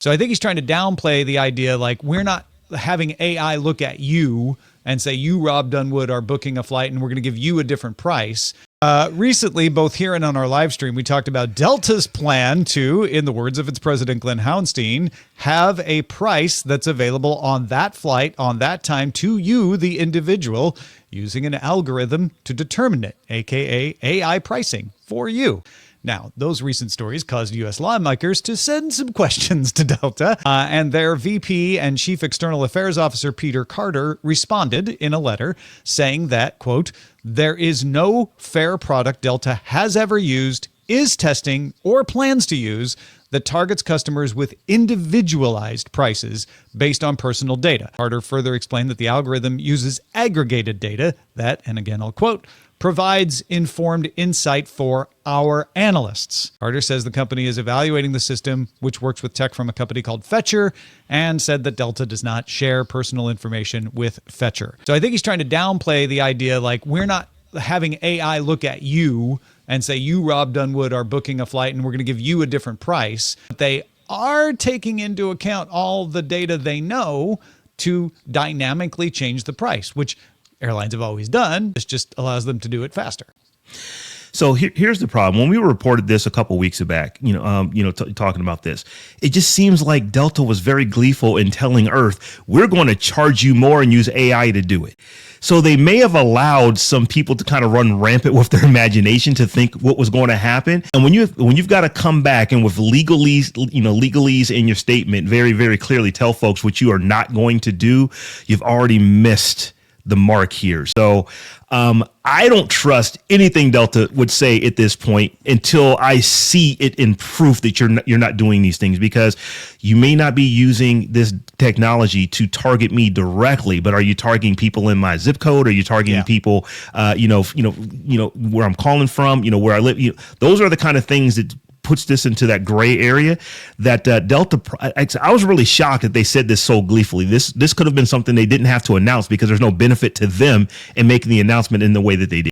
So I think he's trying to downplay the idea, like, we're not having AI look at you and say, you, Rob Dunwood, are booking a flight and we're going to give you a different price. Recently, both here and on our live stream, we talked about Delta's plan to, in the words of its president, Glenn Hounstein, have a price that's available on that flight on that time to you, the individual, using an algorithm to determine it, aka AI pricing for you. Now, those recent stories caused U.S. lawmakers to send some questions to Delta, and their VP and Chief External Affairs Officer Peter Carter responded in a letter saying that, quote, there is no fare product Delta has ever used, is testing, or plans to use that targets customers with individualized prices based on personal data. Carter further explained that the algorithm uses aggregated data that, and again I'll quote, provides informed insight for our analysts. Carter says the company is evaluating the system, which works with tech from a company called Fetcher, and said that Delta does not share personal information with Fetcher. So I think he's trying to downplay the idea, like, we're not having AI look at you and say, you, Rob Dunwood, are booking a flight and we're going to give you a different price. But they are taking into account all the data they know to dynamically change the price, which airlines have always done. This just allows them to do it faster. So here's the problem. When we reported this a couple weeks back, talking about this, it just seems like Delta was very gleeful in telling Earth, we're going to charge you more and use AI to do it. So they may have allowed some people to kind of run rampant with their imagination to think what was going to happen. And when you've got to come back and with legalese in your statement, very, very clearly tell folks what you are not going to do, you've already missed the mark here. So I don't trust anything Delta would say at this point until I see it in proof that you're not doing these things, because you may not be using this technology to target me directly, but are you targeting people in my zip code? Are you targeting people, where I'm calling from, where I live? Those are the kind of things that puts this into that gray area that Delta. I was really shocked that they said this so gleefully. This could have been something they didn't have to announce because there's no benefit to them in making the announcement in the way that they did.